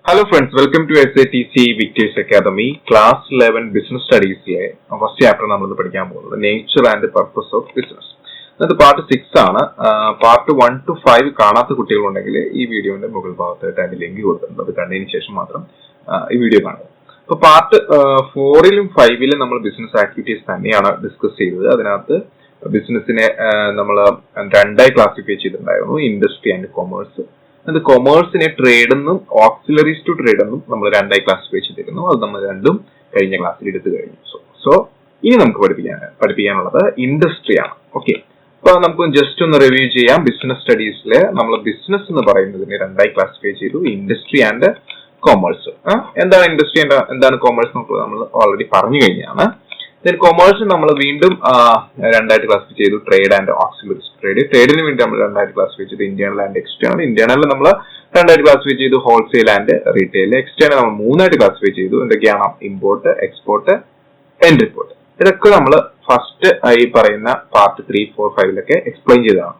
Hello friends, welcome to SATC Victors Academy, Class 11 Business Studies. First chapter നമ്മൾ പഠിക്കാൻ പോകുന്നത് Nature and Purpose of Business. അത് part 6 ആണ്. Part 1 to 5 കാണാത്ത കുട്ടികളുണ്ടെങ്കിൽ ഈ വീഡിയോന്റെ മുകൾ ഭാഗത്തായിട്ട് അതിന്റെ ലിങ്ക് കൊടുത്തിട്ടുണ്ട്. അത് കണ്ടതിന് ശേഷം മാത്രം ഈ വീഡിയോ കാണുക. അപ്പോൾ പാർട്ട് 4ലും 5ലും നമ്മൾ ബിസിനസ് ആക്ടിവിറ്റീസ് തന്നെയാണ് ഡിസ്കസ് ചെയ്തത്. അതിനകത്ത് ബിസിനസിനെ നമ്മൾ രണ്ടായി ക്ലാസിഫൈ ചെയ്തിട്ടുണ്ടായിരുന്നു, ഇൻഡസ്ട്രി ആൻഡ് കൊമേഴ്സ്. അത് കൊമേഴ്സിനെ ട്രേഡ് എന്നും ഓക്സിലറീസ് ടു ട്രേഡ് എന്നും നമ്മൾ രണ്ടായി ക്ലാസിഫൈ ചെയ്തിരുന്നു. അത് നമ്മൾ രണ്ടും കഴിഞ്ഞ ക്ലാസ്സിൽ എടുത്തു കഴിഞ്ഞു. സോ ഇനി നമുക്ക് പഠിപ്പിക്കാനുള്ളത് ഇൻഡസ്ട്രി ആണ്. ഓക്കെ, അപ്പൊ നമുക്ക് ജസ്റ്റ് ഒന്ന് റിവ്യൂ ചെയ്യാം. ബിസിനസ് സ്റ്റഡീസില് നമ്മൾ ബിസിനസ് എന്ന് പറയുന്നതിനെ രണ്ടായി ക്ലാസിഫൈ ചെയ്തു, ഇൻഡസ്ട്രി ആൻഡ് കൊമേഴ്സ്. എന്താണ് ഇൻഡസ്ട്രി എന്താണ് കൊമേഴ്സ് നമുക്ക് നമ്മൾ ഓൾറെഡി പറഞ്ഞു കഴിഞ്ഞാണ്. കൊമേഴ്സ് നമ്മൾ വീണ്ടും രണ്ടായിട്ട് ക്ലാസിഫൈ ചെയ്തു, ട്രേഡ് ആൻഡ് ഓക്സിലറീസ് ട്രേഡ്. ട്രേഡിന് വേണ്ടി നമ്മൾ രണ്ടായിട്ട് ക്ലാസിഫൈ ചെയ്തു, ഇന്റേണൽ ആൻഡ് എക്സ്റ്റേണൽ. ഇന്റേണലിൽ നമ്മൾ രണ്ടായിട്ട് ക്ലാസിഫൈ ചെയ്തു, ഹോൾസെയിൽ ആൻഡ് റീറ്റെയിൽ. എക്സ്റ്റേണൽ നമ്മൾ മൂന്നായിട്ട് ക്ലാസിഫൈ ചെയ്തു. എന്തൊക്കെയാണ്? Import, export, end report. ഇതൊക്കെ നമ്മൾ ഫസ്റ്റ് ഈ പറയുന്ന പാർട്ട് 3, 4, 5 എക്സ്പ്ലെയിൻ ചെയ്തതാണ്.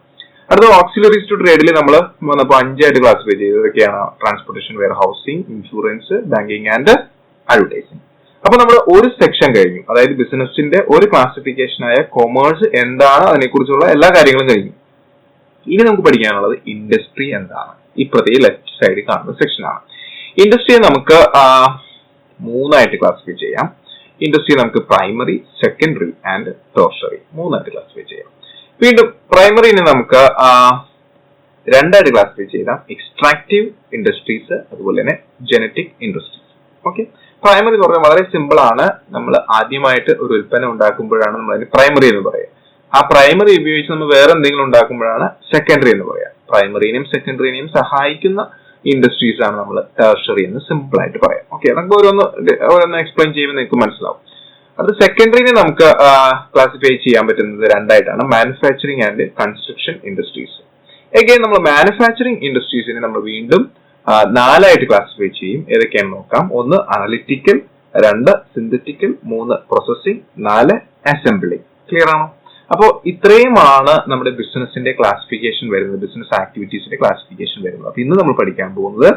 അടുത്ത ഓക്സിലറീസ് ടു ട്രേഡിൽ നമ്മൾ വന്നപ്പോൾ 5ആയിട്ട് ക്ലാസിഫൈ ചെയ്തു. ഇതൊക്കെയാണ് transportation, warehousing, insurance, banking and advertising. അപ്പൊ നമ്മൾ ഒരു സെക്ഷൻ കഴിഞ്ഞു, അതായത് ബിസിനസിന്റെ ഒരു ക്ലാസിഫിക്കേഷനായ കൊമേഴ്സ് എന്താണ്, അതിനെക്കുറിച്ചുള്ള എല്ലാ കാര്യങ്ങളും കഴിഞ്ഞു. ഇനി നമുക്ക് പഠിക്കാനുള്ളത് ഇൻഡസ്ട്രി എന്താണ്. ഇപ്പുറത്തെ ലെഫ്റ്റ് സൈഡിൽ കാണുന്ന സെക്ഷനാണ്. ഇൻഡസ്ട്രിയെ നമുക്ക് മൂന്നായിട്ട് ക്ലാസിഫൈ ചെയ്യാം. ഇൻഡസ്ട്രി നമുക്ക് പ്രൈമറി, സെക്കൻഡറി ആൻഡ് ടെർഷറി മൂന്നായിട്ട് ക്ലാസിഫൈ ചെയ്യാം. വീണ്ടും പ്രൈമറിനെ നമുക്ക് രണ്ടായിട്ട് ക്ലാസിഫൈ ചെയ്യാം, എക്സ്ട്രാക്റ്റീവ് ഇൻഡസ്ട്രീസ് അതുപോലെ തന്നെ ജനറ്റിക് ഇൻഡസ്ട്രീസ്. ഓക്കെ, പ്രൈമറി എന്ന് പറഞ്ഞാൽ വളരെ സിമ്പിൾ ആണ്. നമ്മൾ ആദ്യമായിട്ട് ഒരു ഉൽപ്പന്നം ഉണ്ടാക്കുമ്പോഴാണ് നമ്മൾ അതിന് പ്രൈമറി എന്ന് പറയുക. ആ പ്രൈമറി ഉപയോഗിച്ച് നമ്മൾ വേറെ എന്തെങ്കിലും ഉണ്ടാക്കുമ്പോഴാണ് സെക്കൻഡറി എന്ന് പറയുക. പ്രൈമറിനെയും സെക്കൻഡറിനെയും സഹായിക്കുന്ന ഇൻഡസ്ട്രീസ് ആണ് നമ്മൾ ടെർഷറി എന്ന് സിമ്പിൾ ആയിട്ട് പറയാം. ഓക്കെ, നമുക്ക് ഓരോന്ന് എക്സ്പ്ലെയിൻ ചെയ്യുമ്പോൾ നിങ്ങൾക്ക് മനസ്സിലാവും. അത് സെക്കൻഡറിനെ നമുക്ക് ക്ലാസിഫൈ ചെയ്യാൻ പറ്റുന്നത് രണ്ടായിട്ടാണ്, manufacturing and construction industries. Again നമ്മൾ മാനുഫാക്ചറിങ് ഇൻഡസ്ട്രീസിനെ നമ്മൾ വീണ്ടും നാലായിട്ട് ക്ലാസിഫൈ ചെയ്യും. ഏതൊക്കെയാണെന്ന് നോക്കാം. 1 analytical, 2 synthetical, 3 processing, 4 assembling. Clear ആണോ? അപ്പോൾ ഇത്രയുമാണ് നമ്മുടെ ബിസിനസിന്റെ ക്ലാസിഫിക്കേഷൻ വരുന്നത്, ബിസിനസ് ആക്ടിവിറ്റീസിന്റെ ക്ലാസിഫിക്കേഷൻ വരുന്നത്. അപ്പൊ ഇന്ന് നമ്മൾ പഠിക്കാൻ പോകുന്നത്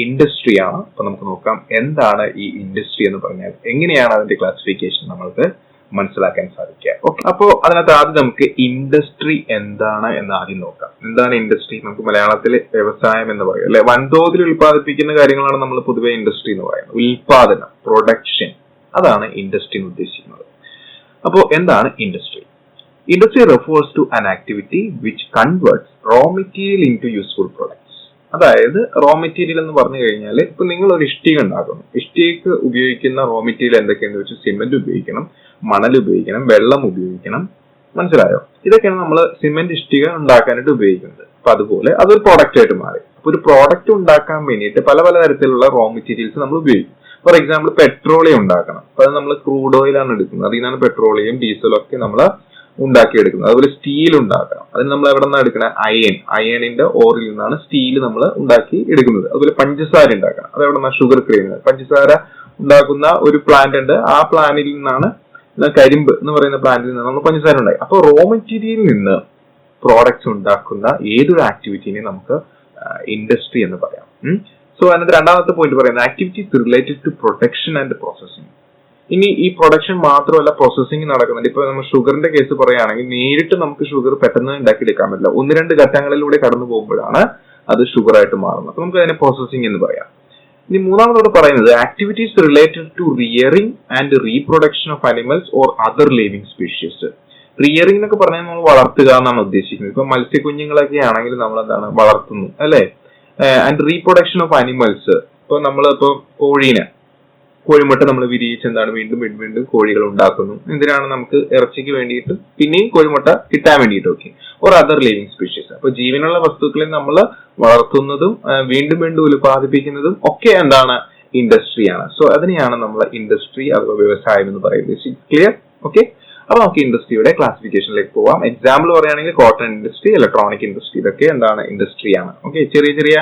ഇൻഡസ്ട്രി ആണ്. അപ്പൊ നമുക്ക് നോക്കാം എന്താണ് ഈ ഇൻഡസ്ട്രി എന്ന് പറഞ്ഞാൽ, എങ്ങനെയാണ് അതിന്റെ ക്ലാസിഫിക്കേഷൻ നമ്മൾക്ക് മനസ്സിലാക്കാൻ സാധിക്കുക. ഓക്കെ, അപ്പോ അതിനകത്ത് ആദ്യം നമുക്ക് ഇൻഡസ്ട്രി എന്താണ് എന്ന് ആദ്യം നോക്കാം. എന്താണ് ഇൻഡസ്ട്രി? നമുക്ക് മലയാളത്തിൽ വ്യവസായം എന്ന് പറയും അല്ലെ. വൻതോതിൽ ഉൽപ്പാദിപ്പിക്കുന്ന കാര്യങ്ങളാണ് നമ്മൾ പൊതുവെ ഇൻഡസ്ട്രി എന്ന് പറയുന്നത്. ഉൽപാദനം, പ്രൊഡക്ഷൻ, അതാണ് ഇൻഡസ്ട്രി എന്ന് ഉദ്ദേശിക്കുന്നത്. അപ്പോ എന്താണ് industry? Industry refers to an activity which converts raw material in to useful products. അതായത് റോ മെറ്റീരിയൽ എന്ന് പറഞ്ഞു കഴിഞ്ഞാൽ, ഇപ്പൊ നിങ്ങൾ ഒരു ഇഷ്ടിക ഉണ്ടാക്കുന്നു, ഇഷ്ടികക്ക് ഉപയോഗിക്കുന്ന റോ മെറ്റീരിയൽ എന്തൊക്കെയാണെന്ന് വെച്ചാൽ സിമെന്റ് ഉപയോഗിക്കണം, മണൽ ഉപയോഗിക്കണം, വെള്ളം ഉപയോഗിക്കണം. മനസ്സിലായോ? ഇതൊക്കെയാണ് നമ്മൾ സിമെന്റ് ഇഷ്ടിക ഉണ്ടാക്കാനായിട്ട് ഉപയോഗിക്കുന്നത്. അപ്പൊ അതുപോലെ അതൊരു പ്രോഡക്റ്റ് ആയിട്ട് മാറി. അപ്പൊ ഒരു പ്രോഡക്റ്റ് ഉണ്ടാക്കാൻ വേണ്ടിയിട്ട് പല തരത്തിലുള്ള റോ മെറ്റീരിയൽസ് നമ്മൾ ഉപയോഗിക്കും. ഫോർ എക്സാമ്പിൾ പെട്രോളിയം ഉണ്ടാക്കണം, അപ്പൊ അത് നമ്മൾ ക്രൂഡ് ഓയിൽ ആണ് എടുക്കുന്നത്. അതിൽ നിന്നാണ് പെട്രോളിയം, ഡീസലും ഒക്കെ നമ്മൾ ഉണ്ടാക്കിയെടുക്കുന്നത്. അതുപോലെ സ്റ്റീൽ ഉണ്ടാക്കണം, അതിന് നമ്മൾ എവിടെ നിന്നാണ് എടുക്കുന്നത്? അയണിന്റെ ഓറിൽ നിന്നാണ് സ്റ്റീൽ നമ്മൾ ഉണ്ടാക്കി എടുക്കുന്നത്. അതുപോലെ പഞ്ചസാര ഉണ്ടാക്കണം, അത് എവിടെ നിന്നാണ്? Sugar cream. പഞ്ചസാര ഉണ്ടാക്കുന്ന ഒരു പ്ലാന്റ് ഉണ്ട്, ആ പ്ലാന്റിൽ നിന്നാണ്, കരിമ്പ് എന്ന് പറയുന്ന പ്ലാന്റിൽ നിന്നാണ് നമ്മൾ പഞ്ചസാര ഉണ്ടാക്കി. അപ്പൊ റോ മെറ്റീരിയലിൽ നിന്ന് പ്രോഡക്ട്സ് ഉണ്ടാക്കുന്ന ഏതൊരു ആക്ടിവിറ്റിനെ നമുക്ക് ഇൻഡസ്ട്രി എന്ന് പറയാം. സോ അതിനകത്ത് രണ്ടാമത്തെ പോയിന്റ് പറയുന്നത് activities related to production and processing. ഇനി ഈ പ്രൊഡക്ഷൻ മാത്രമല്ല, പ്രോസസിംഗ് നടക്കുന്നുണ്ട്. ഇപ്പൊ നമ്മൾ ഷുഗറിന്റെ കേസ് പറയുകയാണെങ്കിൽ, നേരിട്ട് നമുക്ക് ഷുഗർ പെട്ടെന്ന് ഉണ്ടാക്കിയെടുക്കാൻ പറ്റില്ല. 1-2 ഘട്ടങ്ങളിലൂടെ കടന്നു പോകുമ്പോഴാണ് അത് ഷുഗർ ആയിട്ട് മാറുന്നത്. അപ്പൊ നമുക്ക് അതിനെ പ്രോസസിംഗ് എന്ന് പറയാം. ഇനി മൂന്നാമതോട് പറയുന്നത് activities related to rearing and reproduction of animals or other living species. Rearing എന്നൊക്കെ പറഞ്ഞാൽ നമ്മൾ വളർത്തുക എന്നാണ് ഉദ്ദേശിക്കുന്നത്. ഇപ്പൊ മത്സ്യക്കുഞ്ഞുങ്ങളൊക്കെ ആണെങ്കിൽ നമ്മൾ എന്താണ് വളർത്തുന്നു അല്ലെ. ആൻഡ് റീപ്രൊഡക്ഷൻ ഓഫ് അനിമൽസ്, ഇപ്പൊ നമ്മളിപ്പോ കോഴിമുട്ട നമ്മൾ വിരിയിച്ച് എന്താണ് വീണ്ടും കോഴികൾ ഉണ്ടാക്കുന്നു. എന്തിനാണ്? നമുക്ക് ഇറച്ചിക്ക് വേണ്ടിയിട്ടും പിന്നെയും കോഴിമുട്ട കിട്ടാൻ വേണ്ടിയിട്ടും ഒക്കെ. ഓർ അതർ ലിവിംഗ് സ്പീഷീസ്, അപ്പൊ ജീവനുള്ള വസ്തുക്കളെ നമ്മൾ വളർത്തുന്നതും വീണ്ടും ഉൽപ്പാദിപ്പിക്കുന്നതും ഒക്കെ എന്താണ്? ഇൻഡസ്ട്രിയാണ്. സോ അതിനെയാണ് നമ്മൾ ഇൻഡസ്ട്രി അഥവാ വ്യവസായം എന്ന് പറയുന്നത്. ക്ലിയർ? ഓക്കെ, അപ്പൊ നമുക്ക് ഇൻഡസ്ട്രിയുടെ ക്ലാസിഫിക്കേഷനിലേക്ക് പോവാം. എക്സാമ്പിൾ പറയുകയാണെങ്കിൽ കോട്ടൺ ഇൻഡസ്ട്രി, ഇലക്ട്രോണിക് ഇൻഡസ്ട്രി, ഇതൊക്കെ എന്താണ്? ഇൻഡസ്ട്രിയാണ്. ഓക്കെ, ചെറിയ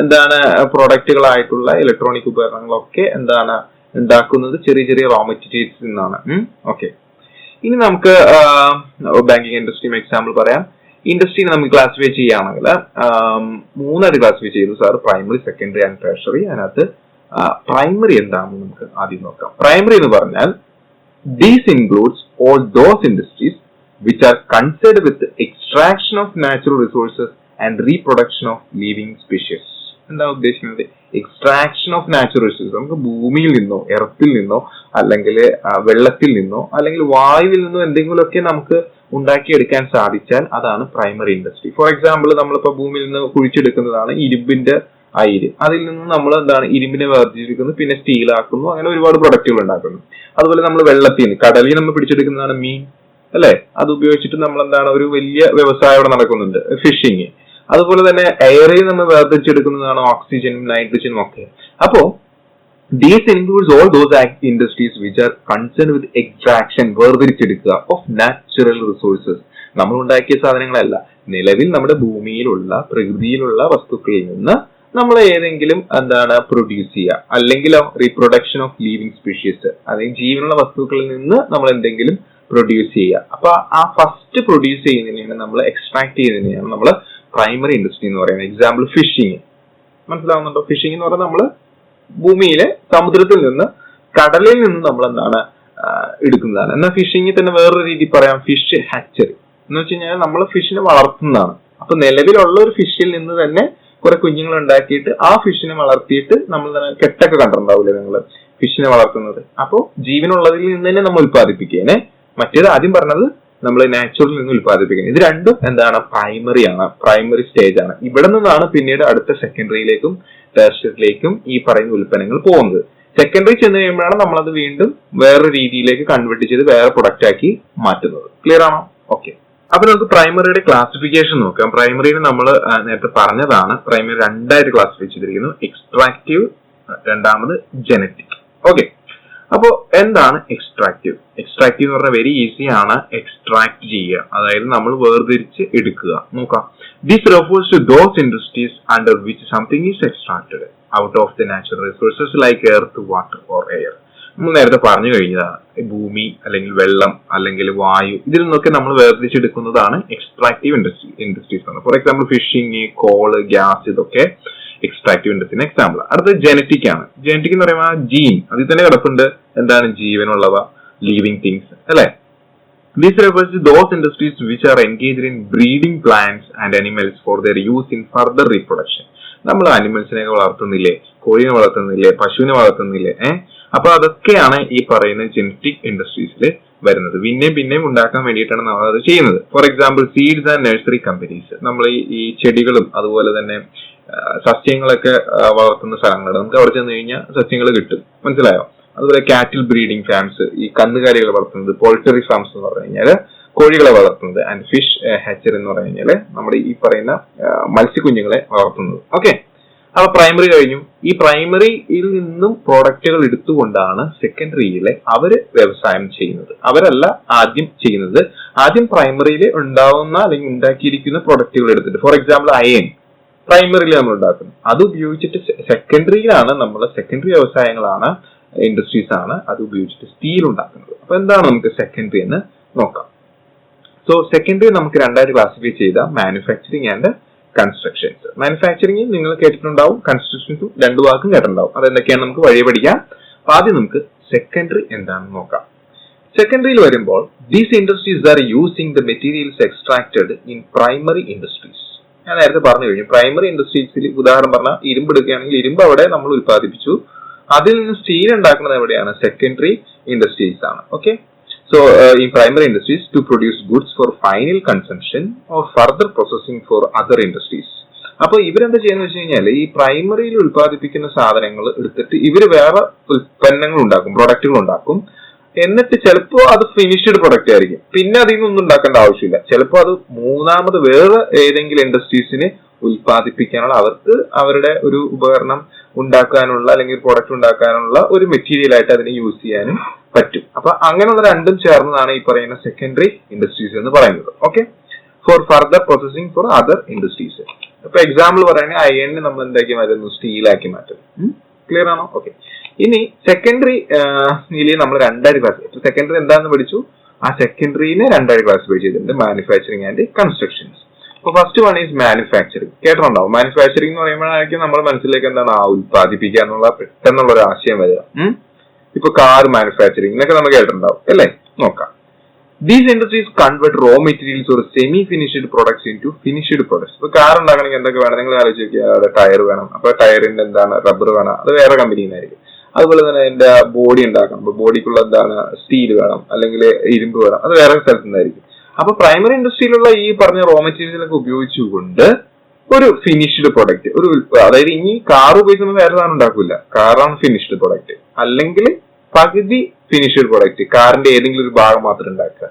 എന്താണ് പ്രോഡക്റ്റുകളായിട്ടുള്ള ഇലക്ട്രോണിക് ഉപകരണങ്ങളൊക്കെ എന്താണ് ഉണ്ടാക്കുന്നത്? ചെറിയ റോ മെറ്റീരിയൽസിൽ നിന്നാണ്. ഓക്കെ, ഇനി നമുക്ക് ബാങ്കിങ് ഇൻഡസ്ട്രിയും എക്സാമ്പിൾ പറയാം. ഇൻഡസ്ട്രീനെ നമുക്ക് ക്ലാസിഫൈ ചെയ്യുകയാണെങ്കിൽ മൂന്നായിട്ട് ക്ലാസിഫൈ ചെയ്തു sir, primary, secondary and tertiary. അതിനകത്ത് പ്രൈമറി എന്താണെന്ന് നമുക്ക് ആദ്യം നോക്കാം. പ്രൈമറി എന്ന് പറഞ്ഞാൽ these includes all those industries which are concerned with the extraction of natural resources and reproduction of living species. എന്താ ഉദ്ദേശിക്കുന്നത്? എക്സ്ട്രാക്ഷൻ ഓഫ് നാച്ചുറൽ റിസോഴ്സസ്, നമുക്ക് ഭൂമിയിൽ നിന്നോ എർത്തിൽ നിന്നോ അല്ലെങ്കിൽ വെള്ളത്തിൽ നിന്നോ അല്ലെങ്കിൽ വായുവിൽ നിന്നോ എന്തെങ്കിലുമൊക്കെ നമുക്ക് ഉണ്ടാക്കിയെടുക്കാൻ സാധിച്ചാൽ അതാണ് പ്രൈമറി ഇൻഡസ്ട്രി. ഫോർ എക്സാമ്പിൾ, നമ്മളിപ്പോ ഭൂമിയിൽ നിന്ന് കുഴിച്ചെടുക്കുന്നതാണ് ഇരുമ്പിന്റെ അയിര്. അതിൽ നിന്ന് നമ്മൾ എന്താണ് ഇരുമ്പിനെ വേർതിരിക്കുന്നു, പിന്നെ സ്റ്റീലാക്കുന്നു, അങ്ങനെ ഒരുപാട് പ്രൊഡക്റ്റുകൾ ഉണ്ടാക്കുന്നു. അതുപോലെ നമ്മൾ വെള്ളത്തിൽ നിന്ന്, കടലിൽ നമ്മൾ പിടിച്ചെടുക്കുന്നതാണ് മീൻ, അല്ലെ? അത് ഉപയോഗിച്ചിട്ട് നമ്മൾ എന്താണ് ഒരു വലിയ വ്യവസായം ഇവിടെ നടക്കുന്നുണ്ട്, ഫിഷിങ്. അതുപോലെ തന്നെ എയറിൽ നമ്മൾ വേർതിരിച്ചെടുക്കുന്നതാണ് ഓക്സിജനും നൈട്രജനും ഒക്കെ. അപ്പോ these includes all those industries which are concerned with extraction, വേർതിരിച്ചെടുക്കുക ഓഫ് നാച്ചുറൽ റിസോഴ്സസ്. നമ്മൾ ഉണ്ടാക്കിയ സാധനങ്ങളല്ല, നിലവിൽ നമ്മുടെ ഭൂമിയിലുള്ള പ്രകൃതിയിലുള്ള വസ്തുക്കളിൽ നിന്ന് നമ്മൾ ഏതെങ്കിലും എന്താണ് പ്രൊഡ്യൂസ് ചെയ്യുക, അല്ലെങ്കിൽ റീപ്രൊഡക്ഷൻ ഓഫ് ലിവിങ് സ്പീഷീസ്, അല്ലെങ്കിൽ ജീവനുള്ള വസ്തുക്കളിൽ നിന്ന് നമ്മൾ എന്തെങ്കിലും പ്രൊഡ്യൂസ് ചെയ്യുക. അപ്പൊ ആ ഫസ്റ്റ് പ്രൊഡ്യൂസ് ചെയ്യുന്നതിനെയാണ് നമ്മൾ എക്സ്ട്രാക്ട് ചെയ്യുന്നതിനെയാണ് നമ്മൾ പ്രൈമറി ഇൻഡസ്ട്രി എന്ന് പറയുന്നത്. എക്സാമ്പിൾ ഫിഷിങ്, മനസ്സിലാവുന്നുണ്ടോ? ഫിഷിംഗ് എന്ന് പറഞ്ഞാൽ നമ്മൾ ഭൂമിയിലെ സമുദ്രത്തിൽ നിന്ന് കടലിൽ നിന്ന് നമ്മൾ എന്താണ് എടുക്കുന്നതാണ്. എന്നാൽ ഫിഷിംഗ് തന്നെ വേറൊരു രീതി പറയാം, ഫിഷ് ഹാച്ചറി എന്ന് വെച്ച് കഴിഞ്ഞാൽ നമ്മൾ ഫിഷിനെ വളർത്തുന്നതാണ്. അപ്പൊ നിലവിലുള്ള ഒരു ഫിഷിൽ നിന്ന് തന്നെ കുറെ കുഞ്ഞുങ്ങൾ ഉണ്ടാക്കിയിട്ട് ആ ഫിഷിനെ വളർത്തിയിട്ട് നമ്മൾ കെട്ടൊക്കെ കണ്ടിട്ടുണ്ടാവില്ലേ നിങ്ങൾ ഫിഷിനെ വളർത്തുന്നത്. അപ്പോൾ ജീവനുള്ളതിൽ നിന്ന് തന്നെ നമ്മൾ ഉത്പാദിപ്പിക്കുകയാണ്. മറ്റേത് ആദ്യം പറഞ്ഞത് നമ്മൾ നാച്ചുറലിൽ നിന്ന് ഉത്പാദിപ്പിക്കുന്നത്. ഇത് രണ്ടും എന്താണ്? പ്രൈമറി ആണ്, പ്രൈമറി സ്റ്റേജ് ആണ്. ഇവിടെ നിന്നാണ് പിന്നീട് അടുത്ത സെക്കൻഡറിയിലേക്കും ടെർഷ്യറിയിലേക്കും ഈ പറയുന്ന ഉൽപ്പന്നങ്ങൾ പോകുന്നത്. സെക്കൻഡറി ചെന്ന് കഴിയുമ്പോഴാണ് നമ്മളത് വീണ്ടും വേറൊരു രീതിയിലേക്ക് കൺവേർട്ട് ചെയ്ത് വേറെ പ്രൊഡക്റ്റ് ആക്കി മാറ്റുന്നത്. ക്ലിയർ ആണോ? ഓക്കെ. അപ്പൊ നമുക്ക് പ്രൈമറിയുടെ ക്ലാസിഫിക്കേഷൻ നോക്കാം. പ്രൈമറിനെ നമ്മൾ നേരത്തെ പറഞ്ഞതാണ്, പ്രൈമറി രണ്ടായിട്ട് ക്ലാസിഫൈ ചെയ്തിരിക്കുന്നു, എക്സ്ട്രാക്റ്റീവ്, രണ്ടാമത് ജനറ്റിക്. ഓക്കെ. അപ്പോ എന്താണ് എക്സ്ട്രാക്റ്റീവ്? എക്സ്ട്രാക്റ്റീവ് എന്ന് പറഞ്ഞാൽ വെരി ഈസി ആണ്, എക്സ്ട്രാക്ട് ചെയ്യുക, അതായത് നമ്മൾ വേർതിരിച്ച് എടുക്കുക. നോക്കാം. This refers to those industries under which something is extracted out of the natural resources like earth, water or air. നമ്മൾ നേരത്തെ പറഞ്ഞു കഴിഞ്ഞതാണ്, ഭൂമി അല്ലെങ്കിൽ വെള്ളം അല്ലെങ്കിൽ വായു, ഇതിൽ നിന്നൊക്കെ നമ്മൾ വേർതിരിച്ചെടുക്കുന്നതാണ് എക്സ്ട്രാക്റ്റീവ് ഇൻഡസ്ട്രീസ് ആണ്. For example fishing, coal, gas, ഇതൊക്കെ എക്സ്ട്രാക്റ്റീവ് ഇൻഡസ്ട്രീന് എക്സാമ്പിൾ. അടുത്തത് ജനറ്റിക് ആണ്. ജനറ്റിക് എന്ന് പറയുമ്പോൾ ജീൻ, അതിൽ തന്നെ കിടപ്പുണ്ട് എന്താണ് ജീവനുള്ളവ, ലിവിങ് തിങ്സ്, അല്ലെ? This refers to those industries which are engaged in breeding plants and animals for their use in further reproduction. നമ്മൾ അനിമൽസിനെയൊക്കെ വളർത്തുന്നില്ലേ, കോഴിനെ വളർത്തുന്നില്ലേ, പശുവിനെ വളർത്തുന്നില്ലേ? അപ്പൊ അതൊക്കെയാണ് ഈ പറയുന്ന ജനറ്റിക് ഇൻഡസ്ട്രീസിൽ വരുന്നത്. പിന്നെയും ഉണ്ടാക്കാൻ വേണ്ടിയിട്ടാണ് നമ്മൾ അത് ചെയ്യുന്നത്. For example seeds and nursery companies, നമ്മൾ ഈ ചെടികളും അതുപോലെ തന്നെ സസ്യങ്ങളൊക്കെ വളർത്തുന്ന സ്ഥലങ്ങളുണ്ട്. നമുക്ക് അവിടെ ചെന്ന് കഴിഞ്ഞാൽ സസ്യങ്ങൾ കിട്ടും, മനസ്സിലായോ? അതുപോലെ കാറ്റിൽ ബ്രീഡിംഗ് ഫാംസ്, ഈ കന്നുകാലികളെ വളർത്തുന്നത്, പോൾട്രി ഫാംസ് എന്ന് പറഞ്ഞു കഴിഞ്ഞാൽ കോഴികളെ വളർത്തുന്നത്, ആൻഡ് ഫിഷ് ഹാച്ചറി എന്ന് പറഞ്ഞു കഴിഞ്ഞാൽ നമ്മുടെ ഈ പറയുന്ന മത്സ്യക്കുഞ്ഞുങ്ങളെ വളർത്തുന്നത്. ഓക്കെ. അപ്പൊ പ്രൈമറി കഴിഞ്ഞു. ഈ പ്രൈമറിയിൽ നിന്നും പ്രോഡക്റ്റുകൾ എടുത്തുകൊണ്ടാണ് സെക്കൻഡറിയിലെ അവര് വ്യവസായം ചെയ്യുന്നത്. അവരല്ല ആദ്യം ചെയ്യുന്നത്. ആദ്യം പ്രൈമറിയിൽ ഉണ്ടാവുന്ന അല്ലെങ്കിൽ ഉണ്ടാക്കിയിരിക്കുന്ന പ്രോഡക്റ്റുകൾ എടുത്തിട്ട്, ഫോർ എക്സാമ്പിൾ അയൺ പ്രൈമറിയിൽ നമ്മൾ ഉണ്ടാക്കുന്നു, അത് ഉപയോഗിച്ചിട്ട് സെക്കൻഡറിയിലാണ് നമ്മൾ സെക്കൻഡറി വ്യവസായങ്ങളാണ്, ഇൻഡസ്ട്രീസ് ആണ് അത് ഉപയോഗിച്ചിട്ട് സ്റ്റീൽ ഉണ്ടാക്കുന്നത്. അപ്പൊ എന്താണ് നമുക്ക് സെക്കൻഡറി എന്ന് നോക്കാം. സോ സെക്കൻഡറി നമുക്ക് രണ്ടായിട്ട് ക്ലാസിഫൈ ചെയ്ത മാനുഫാക്ചറിങ് ആൻഡ് കൺസ്ട്രക്ഷൻസ്. മാനുഫാക്ചറിങ് നിങ്ങൾ കേട്ടിട്ടുണ്ടാവും, കൺസ്ട്രക്ഷൻസും രണ്ടു വാക്കും കേട്ടിട്ടുണ്ടാവും. അതെന്തൊക്കെയാണ് നമുക്ക് വഴി പഠിക്കാം. ആദ്യം നമുക്ക് സെക്കൻഡറി എന്താണെന്ന് നോക്കാം. സെക്കൻഡറിയിൽ വരുമ്പോൾ these industries are using the materials extracted in primary industries. ഞാൻ നേരത്തെ പറഞ്ഞു കഴിഞ്ഞു. പ്രൈമറി ഇൻഡസ്ട്രീസിൽ ഉദാഹരണം പറഞ്ഞാൽ ഇരുമ്പ് എടുക്കുകയാണെങ്കിൽ ഇരുമ്പ് അവിടെ നമ്മൾ ഉത്പാദിപ്പിച്ചു, അതിൽ നിന്ന് സ്റ്റീൽ ഉണ്ടാക്കുന്നത് എവിടെയാണ്? സെക്കൻഡറി ഇൻഡസ്ട്രീസ് ആണ്. Okay. So in primary industries to produce goods for final consumption or further processing for other industries. അപ്പൊ ഇവരെന്താ ചെയ്യുന്നത് വെച്ച് കഴിഞ്ഞാൽ ഈ പ്രൈമറിയിൽ ഉത്പാദിപ്പിക്കുന്ന സാധനങ്ങൾ എടുത്തിട്ട് ഇവര് വേറെ ഉൽപ്പന്നങ്ങൾ ഉണ്ടാക്കും, പ്രൊഡക്റ്റുകൾ ഉണ്ടാക്കും. എന്നിട്ട് ചിലപ്പോ അത് ഫിനിഷ്ഡ് പ്രൊഡക്റ്റ് ആയിരിക്കും, പിന്നെ അതിൽ നിന്നൊന്നും ഉണ്ടാക്കേണ്ട ആവശ്യമില്ല. ചിലപ്പോ അത് മൂന്നാമത് വേറെ ഏതെങ്കിലും ഇൻഡസ്ട്രീസിന് ഉൽപ്പാദിപ്പിക്കാനുള്ള, അവർക്ക് അവരുടെ ഒരു ഉപകരണം ഉണ്ടാക്കാനുള്ള അല്ലെങ്കിൽ പ്രൊഡക്റ്റ് ഉണ്ടാക്കാനുള്ള ഒരു മെറ്റീരിയൽ ആയിട്ട് അതിനെ യൂസ് ചെയ്യാനും പറ്റും. അപ്പൊ അങ്ങനെയുള്ള രണ്ടും ചേർന്നതാണ് ഈ പറയുന്ന സെക്കൻഡറി ഇൻഡസ്ട്രീസ് എന്ന് പറയുന്നത്. Okay. Four further processing for other industries. ഇപ്പൊ എക്സാമ്പിൾ പറയുകയാണെങ്കിൽ അയണിനെ നമ്മൾ എന്താക്കി മാറ്റുന്നു? സ്റ്റീലാക്കി മാറ്റുന്നു. ക്ലിയർ ആണോ? ഓക്കെ. ഇനി സെക്കൻഡറി നമ്മൾ രണ്ടായിട്ട് ക്ലാസ്, സെക്കൻഡറി എന്താണെന്ന് പഠിച്ചു. ആ സെക്കൻഡറിനെ രണ്ടായിട്ട് ക്ലാസിഫൈ ചെയ്തിട്ടുണ്ട്, മാനുഫാക്ചറിങ് ആൻഡ് കൺസ്ട്രക്ഷൻസ്. അപ്പൊ ഫസ്റ്റ് വൺ ഈസ് മാനുഫാക്ചറിങ്. കേട്ടിട്ടുണ്ടാവും. മാനുഫാക്ചറിങ് എന്ന് പറയുമ്പോഴായിരിക്കും നമ്മുടെ മനസ്സിലേക്ക് എന്താണ് ഉത്പാദിപ്പിക്കുക എന്നുള്ള പെട്ടെന്നുള്ള ഒരു ആശയം വരിക. ഇപ്പൊ കാർ മാനുഫാക്ചറിങ് എന്നൊക്കെ നമ്മൾ കേട്ടിട്ടുണ്ടാവും അല്ലേ? നോക്കാം. These industries convert raw materials or semi-finished products into finished products. ഇപ്പൊ കാർ ഉണ്ടാക്കണമെങ്കിൽ എന്തൊക്കെ വേണം നിങ്ങൾ ആലോചിച്ച് നോക്കിയാൽ, ടയർ വേണം. അപ്പൊ ടയറിന്റെ എന്താണ് റബ്ബർ വേണം, അത് വേറെ കമ്പനിന്നായിരിക്കും. അതുപോലെ തന്നെ അതിന്റെ ബോഡി ഉണ്ടാക്കണം, അപ്പൊ ബോഡിക്കുള്ള എന്താണ് സ്റ്റീൽ വേണം, അല്ലെങ്കിൽ ഇരുമ്പ് വേണം, അത് വേറെ സ്ഥലത്തു നിന്നായിരിക്കും. അപ്പൊ പ്രൈമറി ഇൻഡസ്ട്രിയിലുള്ള ഈ പറഞ്ഞ റോ മെറ്റീരിയലൊക്കെ ഉപയോഗിച്ചുകൊണ്ട് ഒരു ഫിനിഷ്ഡ് പ്രൊഡക്റ്റ്, അതായത് ഇനി കാർ ഉപയോഗിക്കുന്ന വേറെ സാധനം ഉണ്ടാക്കില്ല, കാറാണ് ഫിനിഷ്ഡ് പ്രൊഡക്റ്റ്, അല്ലെങ്കിൽ പകുതി ഫിനിഷ്ഡ് പ്രൊഡക്റ്റ്, കാറിന്റെ ഏതെങ്കിലും ഒരു ഭാഗം മാത്രം ഉണ്ടാക്കുക.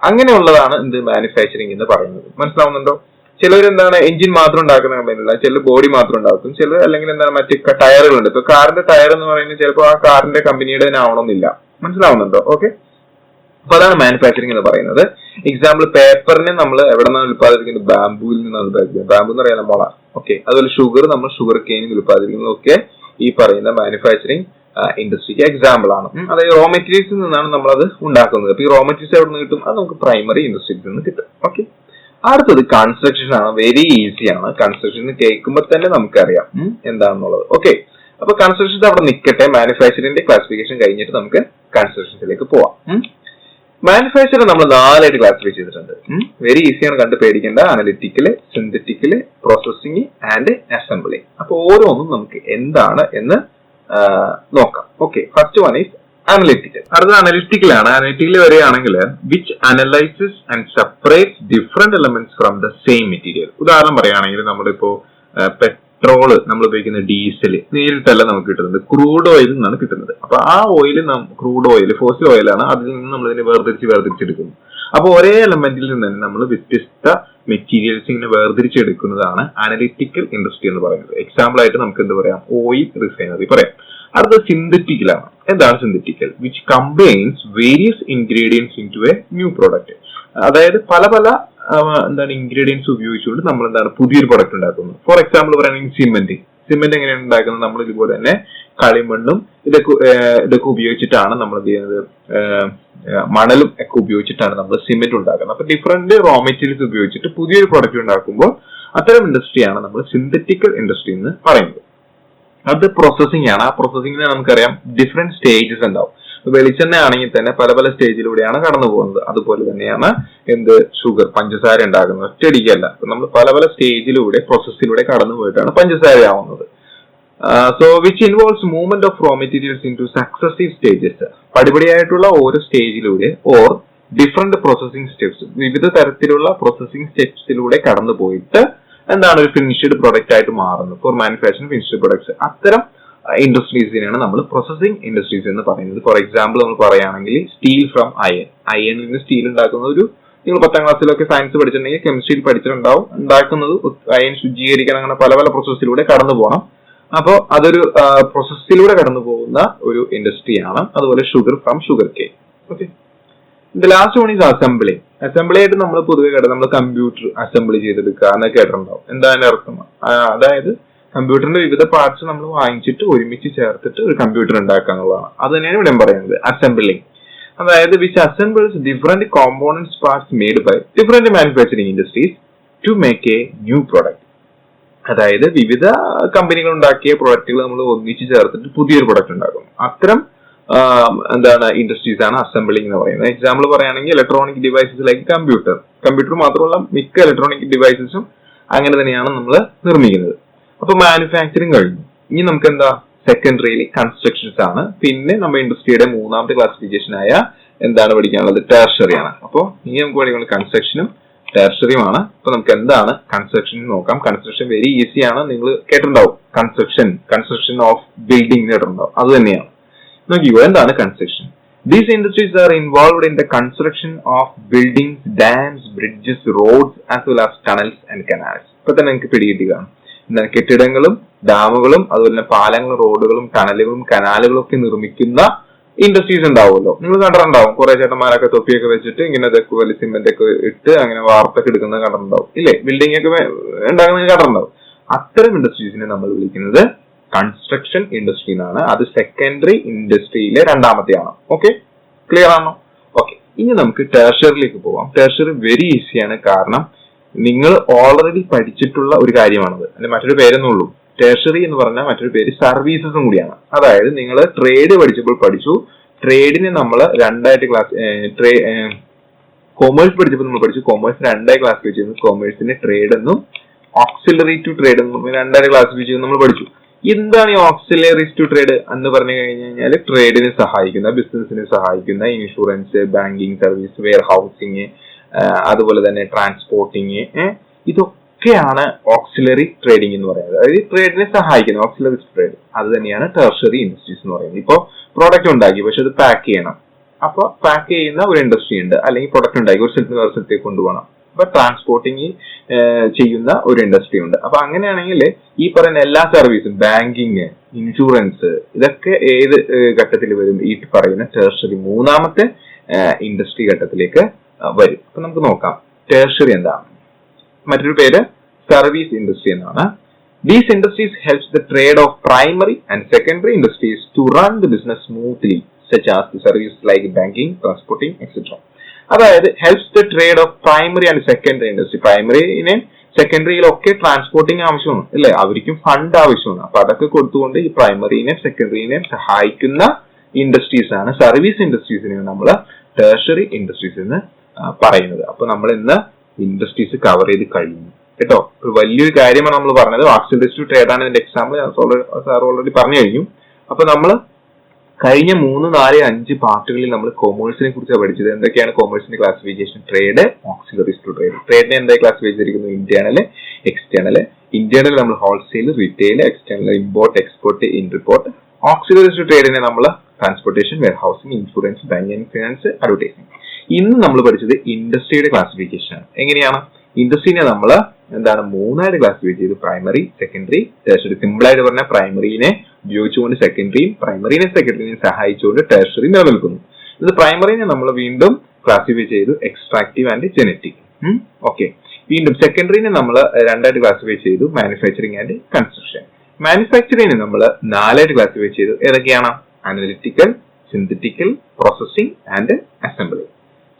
അങ്ങനെയുള്ളതാണ് എന്ത് മാനുഫാക്ചറിങ് എന്ന് പറയുന്നത്. മനസ്സിലാവുന്നുണ്ടോ? ചിലവരെന്താണ് എഞ്ചിൻ മാത്രം ഉണ്ടാക്കുന്ന കമ്പനിയില്ല, ചിലർ ബോഡി മാത്രം ഉണ്ടാക്കും, ചിലർ അല്ലെങ്കിൽ എന്താണ് മറ്റു ടയറുകളുണ്ട്. ഇപ്പൊ കാറിന്റെ ടയർ എന്ന് പറയുന്നത് ചിലപ്പോൾ ആ കാറിന്റെ കമ്പനിയുടെ തന്നെ ആവണമെന്നില്ല. മനസ്സിലാവുന്നുണ്ടോ? ഓക്കെ. അപ്പൊ അതാണ് മാനുഫാക്ചറിങ് എന്ന് പറയുന്നത്. എക്സാമ്പിൾ, പേപ്പറിനെ നമ്മൾ എവിടെ നിന്നാണ് ഉത്പാദിപ്പിക്കുന്നത്? ബാംബുവിൽ നിന്നാണ് ഉത്പാദിപ്പിക്കുന്നത്. ബാംബു എന്ന് പറയുന്ന മുള. ഓക്കെ. അതുപോലെ ഷുഗർ നമ്മൾ ഷുഗർ കെയിനിൽ ഉത്പാദിപ്പിക്കുന്നതൊക്കെ ഈ പറയുന്ന മാനുഫാക്ചറിങ് ഇൻഡസ്ട്രിക്ക് എക്സാമ്പിൾ ആണ്. അതായത് റോ മെറ്റീരിയൽസിൽ നിന്നാണ് നമ്മളത് ഉണ്ടാക്കുന്നത്. അപ്പൊ ഈ റോ മെറ്റീരിയൽസ് എവിടെ നിന്ന് കിട്ടും? അത് നമുക്ക് പ്രൈമറി ഇൻഡസ്ട്രിയിൽ നിന്ന് കിട്ടും. ഓക്കെ. അടുത്തത് കൺസ്ട്രക്ഷൻ ആണ്. വെരി ഈസി ആണ്. കൺസ്ട്രക്ഷൻ കേൾക്കുമ്പോൾ തന്നെ നമുക്കറിയാം എന്താണെന്നുള്ളത്. ഓക്കെ. അപ്പൊ കൺസ്ട്രക്ഷൻ അവിടെ നിൽക്കട്ടെ. മാനുഫാക്ചറിന്റെ ക്ലാസിഫിക്കേഷൻ കഴിഞ്ഞിട്ട് നമുക്ക് കൺസ്ട്രക്ഷനിലേക്ക് പോവാം. മാനുഫാക്ചർ നമ്മൾ 4 ആയിട്ട് ക്ലാസിഫൈ ചെയ്തിട്ടുണ്ട്. വെരി ഈസിയാണ്, കണ്ട് പേടിക്കേണ്ട. Analytical, സിന്തറ്റിക്കല്, processing and assembly. അപ്പൊ ഓരോന്നും നമുക്ക് എന്താണ് എന്ന് നോക്കാം. Okay. First one is analytical. അടുത്ത അനലിറ്റിക്കൽ ആണ്. അനലിറ്റിക്കൽ വരികയാണെങ്കിൽ which analyses and separates different elements from the same material. ഉദാഹരണം പറയുകയാണെങ്കിൽ നമ്മളിപ്പോ പെട്രോള് നമ്മൾ ഉപയോഗിക്കുന്ന ഡീസൽ നേരിട്ടല്ല നമുക്ക് കിട്ടുന്നത്, ക്രൂഡ് ഓയിൽ നിന്നാണ് കിട്ടുന്നത്. അപ്പൊ ആ ഓയിൽ, ക്രൂഡ് ഓയിൽ ഫോസിൽ ഓയിലാണ്, അതിൽ നിന്ന് നമ്മൾ ഇതിനെ വേർതിരിച്ചെടുക്കുന്നു. അപ്പൊ ഒരേ എലമെന്റിൽ നിന്ന് തന്നെ നമ്മൾ വ്യത്യസ്ത മെറ്റീരിയൽസ് ഇങ്ങനെ വേർതിരിച്ചെടുക്കുന്നതാണ് അനലിറ്റിക്കൽ ഇൻഡസ്ട്രി എന്ന് പറയുന്നത്. എക്സാമ്പിൾ ആയിട്ട് നമുക്ക് എന്ത് പറയാം? ഓയിൽ റിഫൈനറി പറയാം. അടുത്ത സിന്തറ്റിക്കലാണ്. എന്താണ് synthetical? Which combines various ingredients in to a new product. അതായത് പല എന്താണ് ഇൻഗ്രീഡിയൻസ് ഉപയോഗിച്ചുകൊണ്ട് നമ്മൾ എന്താണ് പുതിയൊരു പ്രൊഡക്റ്റ് ഉണ്ടാക്കുന്നത്. ഫോർ എക്സാമ്പിൾ പറയുകയാണെങ്കിൽ സിമെന്റ് എങ്ങനെയാണ് ഉണ്ടാക്കുന്നത്? നമ്മൾ ഇതുപോലെ തന്നെ കളിമണ്ണും ഇതൊക്കെ ഉപയോഗിച്ചിട്ടാണ് നമ്മൾ എന്ത് ചെയ്യുന്നത്, മണലും ഒക്കെ ഉപയോഗിച്ചിട്ടാണ് നമ്മൾ സിമെന്റ് ഉണ്ടാക്കുന്നത്. അപ്പൊ ഡിഫറെന്റ് റോ മെറ്റീരിയൽസ് ഉപയോഗിച്ചിട്ട് പുതിയൊരു പ്രൊഡക്റ്റ് ഉണ്ടാക്കുമ്പോൾ അത്തരം ഇൻഡസ്ട്രിയാണ് നമ്മൾ സിന്തറ്റിക്കൽ ഇൻഡസ്ട്രി എന്ന് പറയുന്നത്. അത് പ്രോസസിംഗ് ആണ്. ആ പ്രോസസിംഗിന് നമുക്കറിയാം ഡിഫറെന്റ് സ്റ്റേജസ് ഉണ്ടാവും. വെളിച്ചെണ്ണ ആണെങ്കിൽ തന്നെ പല സ്റ്റേജിലൂടെയാണ് കടന്നു പോകുന്നത്. അതുപോലെ തന്നെയാണ് ഷുഗർ, പഞ്ചസാര ഉണ്ടാക്കുന്നത്. ഒറ്റയടിക്കല്ല, നമ്മൾ പല സ്റ്റേജിലൂടെ പ്രോസസ്സിലൂടെ കടന്നു പോയിട്ടാണ് പഞ്ചസാര ആവുന്നത്. So which involves movement of raw materials into successive stages. പടിപടിയായിട്ടുള്ള ഓരോ സ്റ്റേജിലൂടെ ഓർ ഡിഫറെന്റ് പ്രോസസിംഗ് സ്റ്റെപ്സ്, വിവിധ തരത്തിലുള്ള പ്രോസസിംഗ് സ്റ്റെപ്സിലൂടെ കടന്നു പോയിട്ട് എന്താണ് ഒരു ഫിനിഷ്ഡ് പ്രൊഡക്റ്റ് ആയിട്ട് മാറുന്നത്. For manufacturing finished products. അത്തരം ഇൻഡസ്ട്രീസിനെയാണ് നമ്മൾ പ്രോസസിംഗ് ഇൻഡസ്ട്രീസ് എന്ന് പറയുന്നത്. ഫോർ എക്സാമ്പിൾ നമ്മൾ പറയുകയാണെങ്കിൽ സ്റ്റീൽ ഫ്രം അയണിൽ നിന്ന് സ്റ്റീൽ ഉണ്ടാക്കുന്ന നിങ്ങൾ 10ാം ക്ലാസ്സിലൊക്കെ സയൻസ് പഠിച്ചിട്ടുണ്ടെങ്കിൽ കെമിസ്ട്രിയിൽ പഠിച്ചിട്ടുണ്ടാവും. ഉണ്ടാക്കുന്നത് അയൺ ശുചീകരിക്കാൻ, അങ്ങനെ പല പ്രോസസ്സിലൂടെ കടന്നു പോകണം. അപ്പോൾ അതൊരു പ്രോസസ്സിലൂടെ കടന്നു പോകുന്ന ഒരു ഇൻഡസ്ട്രിയാണ്. അതുപോലെ sugar from sugarcane. Okay. ഇത് last one is assembly. Assembly ആയിട്ട് നമ്മൾ പൊതുവെ നമ്മൾ കമ്പ്യൂട്ടർ അസംബ്ലി ചെയ്തെടുക്കുക എന്നൊക്കെ കേട്ടിട്ടുണ്ടാവും. എന്താ അതിന്റെ അർത്ഥം? അതായത് കമ്പ്യൂട്ടറിന്റെ വിവിധ പാർട്സ് നമ്മൾ വാങ്ങിച്ചിട്ട് ഒരുമിച്ച് ചേർത്തിട്ട് ഒരു കമ്പ്യൂട്ടർ ഉണ്ടാക്കുക എന്നുള്ളതാണ്. അത് തന്നെയാണ് ഇവിടെ പറയുന്നത് അസംബ്ലിംഗ്. അതായത് which assembles different components parts made by different manufacturing industries to make a new product. അതായത് വിവിധ കമ്പനികൾ ഉണ്ടാക്കിയ പ്രൊഡക്റ്റുകൾ നമ്മൾ ഒന്നിച്ച് ചേർത്തിട്ട് പുതിയൊരു പ്രൊഡക്റ്റ് ഉണ്ടാക്കുന്നു. അത്തരം ഇൻഡസ്ട്രീസ് ആണ് അസംബ്ലിംഗ് എന്ന് പറയുന്നത്. എക്സാമ്പിൾ പറയുകയാണെങ്കിൽ ഇലക്ട്രോണിക് ഡിവൈസസ് ലൈക്ക് കമ്പ്യൂട്ടർ മാത്രമല്ല മിക്ക ഇലക്ട്രോണിക് ഡിവൈസസും അങ്ങനെ തന്നെയാണ് നമ്മൾ നിർമ്മിക്കുന്നത്. അപ്പൊ മാനുഫാക്ചറിങ് കഴിഞ്ഞു. ഇനി നമുക്ക് സെക്കൻഡറിയില് കൺസ്ട്രക്ഷൻസ് ആണ്. പിന്നെ നമ്മുടെ ഇൻഡസ്ട്രിയുടെ 3ാമത്തെ ക്ലാസിഫിക്കേഷൻ ആയ പഠിക്കാനുള്ളത്? ടെർഷറി ആണ്. അപ്പോൾ ഇനി നമുക്ക് പഠിക്കുന്നത് കൺസ്ട്രക്ഷനും ടെർഷറിയുമാണ്. അപ്പൊ നമുക്ക് എന്താണ് കൺസ്ട്രക്ഷൻ നോക്കാം. കൺസ്ട്രക്ഷൻ വെരി ഈസി ആണ്. നിങ്ങൾ കേട്ടിട്ടുണ്ടാവും കൺസ്ട്രക്ഷൻ ഓഫ് ബിൽഡിംഗ് കേട്ടിട്ടുണ്ടാവും. അത് തന്നെയാണ്. നോക്കിയോ എന്താണ് construction? These industries are involved in the construction of buildings, dams, bridges, roads, as well as tunnels and canals. ഇപ്പൊ തന്നെ നിങ്ങൾക്ക് പിടികിട്ടുകയാണ്. കെട്ടിടങ്ങളും ഡാമുകളും അതുപോലെ തന്നെ പാലങ്ങളും റോഡുകളും ടണലുകളും കനാലുകളും ഒക്കെ നിർമ്മിക്കുന്ന ഇൻഡസ്ട്രീസ് ഉണ്ടാവുമല്ലോ. നിങ്ങൾ കണ്ടിട്ടുണ്ടാവും. കുറെ ചേട്ടന്മാരൊക്കെ തൊപ്പിയൊക്കെ വെച്ചിട്ട് ഇങ്ങനെ വലിയ സിമെന്റ് ഒക്കെ ഇട്ട് അങ്ങനെ വാർത്തൊക്കെ എടുക്കുന്നത് കണ്ടിട്ടുണ്ടാവും ഇല്ലേ? ബിൽഡിംഗ് ഒക്കെ ഉണ്ടാക്കുന്നത് കണ്ടിട്ടുണ്ടാവും. അത്തരം ഇൻഡസ്ട്രീസിനെ നമ്മൾ വിളിക്കുന്നത് കൺസ്ട്രക്ഷൻ ഇൻഡസ്ട്രി എന്നാണ്. അത് സെക്കൻഡറി ഇൻഡസ്ട്രിയിലെ 2ാമത്തെയാണ്. ഓക്കെ, ക്ലിയർ ആണോ? ഓക്കെ. ഇനി നമുക്ക് ടെർഷറിയിലേക്ക് പോവാം. ടെർഷറി വെരി ഈസിയാണ്. കാരണം നിങ്ങൾ ഓൾറെഡി പഠിച്ചിട്ടുള്ള ഒരു കാര്യമാണത്. അതിന്റെ മറ്റൊരു പേരെന്നുള്ളൂ. ടെർഷറി എന്ന് പറഞ്ഞാൽ മറ്റൊരു പേര് സർവീസസും കൂടിയാണ്. അതായത് നിങ്ങൾ ട്രേഡ് പഠിച്ചപ്പോൾ പഠിച്ചു, ട്രേഡിനെ നമ്മൾ രണ്ടായിട്ട് കൊമേഴ്സ് പഠിച്ചപ്പോൾ നമ്മൾ പഠിച്ചു, കൊമേഴ്സ് രണ്ടായി ക്ലാസിഫൈ ചെയ്യുന്നു. കൊമേഴ്സിനെ ട്രേഡ് എന്നും ഓക്സിലറി ടു ട്രേഡ് എന്നും രണ്ടായിട്ട് ക്ലാസിഫൈ ചെയ്യുന്നു നമ്മൾ പഠിച്ചു. എന്താണ് ഈ ഓക്സിലറി ടു ട്രേഡ് എന്ന് പറഞ്ഞു കഴിഞ്ഞാൽ ട്രേഡിനെ സഹായിക്കുന്ന, ബിസിനസിനെ സഹായിക്കുന്ന insurance, banking service, warehousing, അതുപോലെ തന്നെ ട്രാൻസ്പോർട്ടിങ്, ഇതൊക്കെയാണ് ഓക്സിലറി ട്രേഡിംഗ് എന്ന് പറയുന്നത്. അതായത് ട്രേഡിനെ സഹായിക്കുന്ന ഓക്സിലറി ട്രേഡ്. അത് തന്നെയാണ് ടെർഷറി ഇൻഡസ്ട്രീസ് എന്ന് പറയുന്നത്. ഇപ്പോൾ പ്രോഡക്റ്റ് ഉണ്ടാക്കി, പക്ഷെ അത് പാക്ക് ചെയ്യണം. അപ്പൊ പാക്ക് ചെയ്യുന്ന ഒരു ഇൻഡസ്ട്രി ഉണ്ട്. അല്ലെങ്കിൽ പ്രൊഡക്റ്റ് ഉണ്ടാക്കി ഒരു സ്ഥലത്ത് വേറെ സ്ഥലത്തേക്ക് കൊണ്ടുപോകണം. അപ്പൊ ട്രാൻസ്പോർട്ടിങ് ചെയ്യുന്ന ഒരു ഇൻഡസ്ട്രി ഉണ്ട്. അപ്പൊ അങ്ങനെയാണെങ്കിൽ ഈ പറയുന്ന എല്ലാ സർവീസും, ബാങ്കിങ്, ഇൻഷുറൻസ്, ഇതൊക്കെ ഏത് ഘട്ടത്തിൽ വരും? ഈ പറയുന്ന ടെർഷറി മൂന്നാമത്തെ ഇൻഡസ്ട്രി ഘട്ടത്തിലേക്ക് വരും. അപ്പൊ നമുക്ക് നോക്കാം ടെർഷറി എന്താണ്. മറ്റൊരു പേര് സർവീസ് ഇൻഡസ്ട്രി എന്നാണ്. These industries helps the trade of primary and secondary industries to run the business smoothly, such as the service like banking, transporting, etc. അതായത് helps the trade of primary and secondary industry. പ്രൈമറിയിലെയും സെക്കൻഡറിയിലൊക്കെ ട്രാൻസ്പോർട്ടിങ് ആവശ്യമാണ്, അല്ലെ? അവർക്കും fund ആവശ്യമാണ്. അപ്പൊ അതൊക്കെ കൊടുത്തുകൊണ്ട് ഈ പ്രൈമറിനെയും സെക്കൻഡറിനെയും സഹായിക്കുന്ന ഇൻഡസ്ട്രീസ് ആണ് സർവീസ് ഇൻഡസ്ട്രീസിനെയാണ് നമ്മൾ ടെർഷറി ഇൻഡസ്ട്രീസ് എന്ന് പറയുന്നത്. അപ്പൊ നമ്മൾ ഇന്ന് ഇൻഡസ്ട്രീസ് കവർ ചെയ്ത് കഴിഞ്ഞു കേട്ടോ. ഒരു വലിയൊരു കാര്യമാണ് നമ്മൾ പറഞ്ഞത്. ഓക്സിലറി ടു ട്രേഡ് ആണ് ഇതിന്റെ എക്സാമ്പിൾ സാർ ഓൾറെഡി പറഞ്ഞു കഴിഞ്ഞു. അപ്പൊ നമ്മൾ കഴിഞ്ഞ 3, 4, 5 പാർട്ടുകളിൽ നമ്മൾ കൊമേഴ്സിനെ കുറിച്ചാണ് പഠിച്ചത്. എന്തൊക്കെയാണ് കൊമേഴ്സിന്റെ classification? Trade, auxiliaries to trade. ട്രേഡിനെ എന്തായി ക്ലാസിഫൈ ചെയ്തിരിക്കുന്നു? Internal, external. ഇന്റേണൽ നമ്മൾ wholesale, retail. External import, export, entrepot. Auxiliaries to ട്രേഡിനെ നമ്മൾ transportation, warehousing, insurance, banking, finance, advertising. ഇന്ന് നമ്മൾ പഠിച്ചത് ഇൻഡസ്ട്രിയുടെ ക്ലാസിഫിക്കേഷൻ ആണ്. എങ്ങനെയാണ്? ഇൻഡസ്ട്രീനെ നമ്മൾ എന്താണ് 3ആയിട്ട് ക്ലാസിഫൈ ചെയ്തു: പ്രൈമറി, സെക്കൻഡറി, ടെർഷറി. സിമ്പിൾ ആയിട്ട് പറഞ്ഞാൽ പ്രൈമറിനെ ഉപയോഗിച്ചുകൊണ്ട് സെക്കൻഡറിയും പ്രൈമറിനെ സെക്കൻഡറിയും സഹായിച്ചുകൊണ്ട് ടെർഷറി നിലനിൽക്കുന്നു. ഇത് പ്രൈമറിനെ നമ്മൾ വീണ്ടും ക്ലാസിഫൈ ചെയ്തു: എക്സ്ട്രാക്റ്റീവ് ആൻഡ് ജനറ്റിക്. ഓക്കെ. വീണ്ടും സെക്കൻഡറിനെ നമ്മൾ 2ആയിട്ട് ക്ലാസിഫൈ ചെയ്തു: മാനുഫാക്ചറിങ് ആൻഡ് കൺസ്ട്രക്ഷൻ. മാനുഫാക്ചറിനെ നമ്മൾ 4ആയിട്ട് ക്ലാസിഫൈ ചെയ്തു. ഏതൊക്കെയാണ്? Analytical, synthetical, processing and assembly.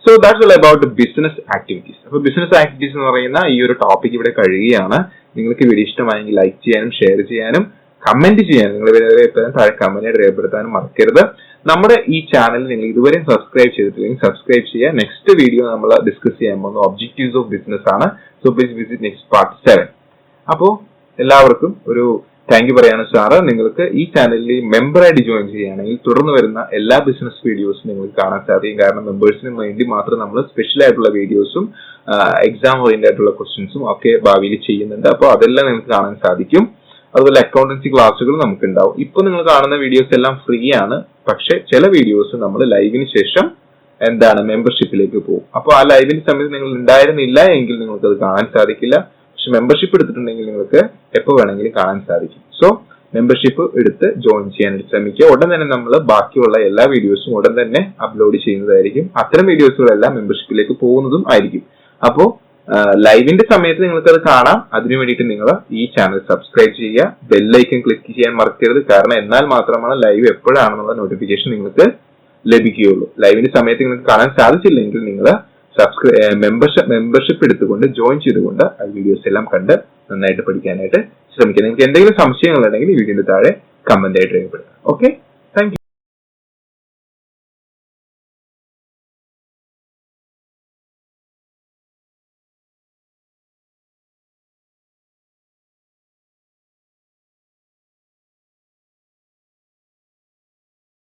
So that's all about business activities. അപ്പൊ ബിസിനസ് ആക്ടിവിറ്റീസ് എന്ന് പറയുന്ന ഈ ഒരു ടോപ്പിക് ഇവിടെ കഴിയുകയാണ്. നിങ്ങൾക്ക് വീഡിയോ ഇഷ്ടമായെങ്കിൽ ലൈക്ക് ചെയ്യാനും ഷെയർ ചെയ്യാനും കമന്റ് ചെയ്യാനും നിങ്ങളുടെ താഴെ കമന്റായിട്ട് രേഖപ്പെടുത്താനും മറക്കരുത്. നമ്മുടെ ഈ ചാനൽ നിങ്ങൾ ഇതുവരെ സബ്സ്ക്രൈബ് ചെയ്തിട്ടില്ലെങ്കിൽ സബ്സ്ക്രൈബ് ചെയ്യുക. നെക്സ്റ്റ് വീഡിയോ നമ്മൾ ഡിസ്കസ് ചെയ്യാൻ പോകുന്ന ഒബ്ജക്റ്റീവ്സ് ഓഫ് ബിസിനസ് ആണ്. So please visit next part 7. അപ്പോ എല്ലാവർക്കും ഒരു താങ്ക് യു പറയാണ് സാറ്. നിങ്ങൾക്ക് ഈ ചാനലിൽ മെമ്പറായിട്ട് ജോയിൻ ചെയ്യുകയാണെങ്കിൽ തുടർന്ന് വരുന്ന എല്ലാ ബിസിനസ് വീഡിയോസും നിങ്ങൾക്ക് കാണാൻ സാധിക്കും. കാരണം മെമ്പേഴ്സിന് വേണ്ടി മാത്രം നമ്മൾ സ്പെഷ്യൽ ആയിട്ടുള്ള വീഡിയോസും എക്സാം ഓറിയന്റഡ് ആയിട്ടുള്ള ക്വസ്റ്റ്യൻസും ഒക്കെ ഭാവിയിൽ ചെയ്യുന്നുണ്ട്. അപ്പോൾ അതെല്ലാം നിങ്ങൾക്ക് കാണാൻ സാധിക്കും. അതുപോലെ അക്കൗണ്ടൻസി ക്ലാസ്സുകൾ നമുക്ക് ഉണ്ടാവും. ഇപ്പൊ നിങ്ങൾ കാണുന്ന വീഡിയോസ് എല്ലാം ഫ്രീ ആണ്. പക്ഷെ ചില വീഡിയോസ് നമ്മൾ ലൈവിന് ശേഷം മെമ്പർഷിപ്പിലേക്ക് പോകും. അപ്പോൾ ആ ലൈവിന്റെ സമയത്ത് നിങ്ങൾ ഉണ്ടായിരുന്നില്ല എങ്കിൽ നിങ്ങൾക്ക് അത് കാണാൻ സാധിക്കില്ല. പക്ഷെ മെമ്പർഷിപ്പ് എടുത്തിട്ടുണ്ടെങ്കിൽ നിങ്ങൾക്ക് എപ്പോൾ വേണമെങ്കിലും കാണാൻ സാധിക്കും. സോ മെമ്പർഷിപ്പ് എടുത്ത് ജോയിൻ ചെയ്യാനായിട്ട് ശ്രമിക്കുക. ഉടൻ തന്നെ നമ്മൾ ബാക്കിയുള്ള എല്ലാ വീഡിയോസും ഉടൻ തന്നെ അപ്ലോഡ് ചെയ്യുന്നതായിരിക്കും. അത്തരം വീഡിയോസുകളെല്ലാം മെമ്പർഷിപ്പിലേക്ക് പോകുന്നതും ആയിരിക്കും. അപ്പോൾ ലൈവിന്റെ സമയത്ത് നിങ്ങൾക്ക് അത് കാണാം. അതിനു വേണ്ടിയിട്ട് നിങ്ങൾ ഈ ചാനൽ സബ്സ്ക്രൈബ് ചെയ്യുക, ബെല്ലൈക്കൺ ക്ലിക്ക് ചെയ്യാൻ മറക്കരുത്. കാരണം എന്നാൽ മാത്രമാണ് ലൈവ് എപ്പോഴാണെന്നുള്ള നോട്ടിഫിക്കേഷൻ നിങ്ങൾക്ക് ലഭിക്കുകയുള്ളൂ. ലൈവിന്റെ സമയത്ത് നിങ്ങൾക്ക് കാണാൻ സാധിച്ചില്ലെങ്കിൽ നിങ്ങൾ മെമ്പർഷിപ്പ് എടുത്തുകൊണ്ട് ജോയിൻ ചെയ്തുകൊണ്ട് ആ വീഡിയോസ് എല്ലാം കണ്ട് നന്നായിട്ട് പഠിക്കാനായിട്ട് ശ്രമിക്കുക. നിങ്ങൾക്ക് എന്തെങ്കിലും സംശയങ്ങൾ ഉണ്ടെങ്കിൽ ഈ വീഡിയോയുടെ താഴെ കമന്റ് ആയിട്ട് രേഖപ്പെടുത്തുക. Okay, thank you.